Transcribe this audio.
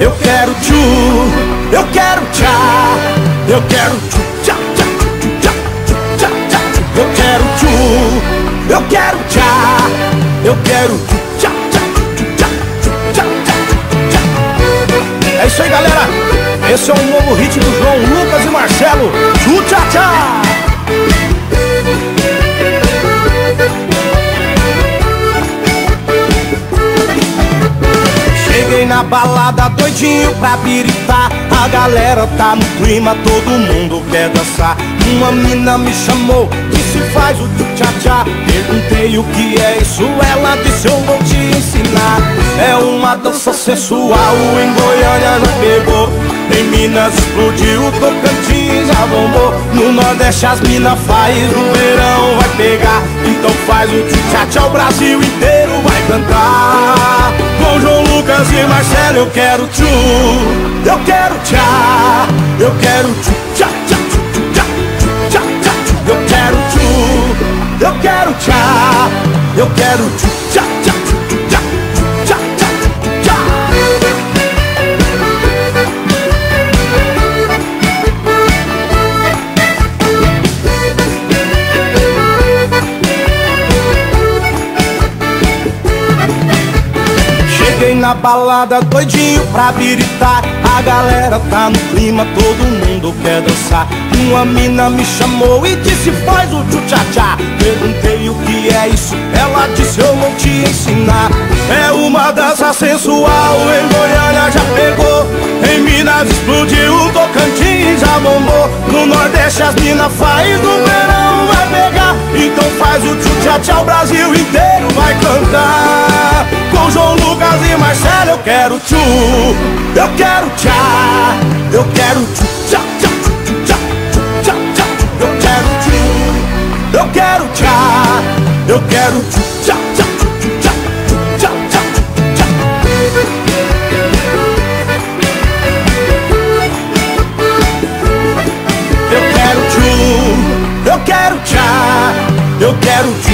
Eu quero tchu, eu quero tchá, eu quero tchu, tchá, tchá, tchá, tchá, tchá, tchá. Eu quero tchu, eu quero tchá, eu quero tchu, tchá, tchá, tchá, tchá, tchá, tchá. É isso aí, galera. Esse é um novo hit do João Lucas e Marcelo. Tchu, tchá, tchá. Cheguei na balada doidinho pra biritar. A galera tá no clima, todo mundo quer dançar. Uma mina me chamou, disse faz o tchu-tchá-tchá. Perguntei o que é isso, ela disse eu vou te ensinar. É uma dança sensual, em Goiânia já pegou. Em Minas explodiu, Tocantins já bombou. No Nordeste as minas faz, no verão vai pegar. Então faz o tchu-tchá-tchá, o Brasil inteiro vai cantar. Com João Lucas e Marcelo eu quero tchu, eu quero tchá, eu quero tchu, tchá, tchá, tchá, tchá, tchá, tchá. Eu quero tchu, eu quero tchá, eu quero tchu, tchá, tchá, tchá, tchá, tchá, tchá. Cheguei na balada doidinho pra biritar. A galera tá no clima, todo mundo quer dançar. Uma mina me chamou e disse faz o tchu-tchá-tchá. Perguntei o que é isso, ela disse eu vou te ensinar. É uma dança sensual, em Goiânia já pegou. Em Minas explodiu, Tocantins já bombou. No Nordeste as minas faz, no verão vai pegar. Então faz o tchu-tchá-tchá, o Brasil inteiro vai cantar. Com João Lucas e Marcelo eu quero tchu, eu quero tchá, eu quero tchu, tchá, tchá, tchá, tchá, tchá. Eu quero tchu, eu quero tchá, eu quero tchu, tchá, tchá, tchá, tchá, tchá, tchá. Eu quero tchu, eu quero tchá, eu quero tchu.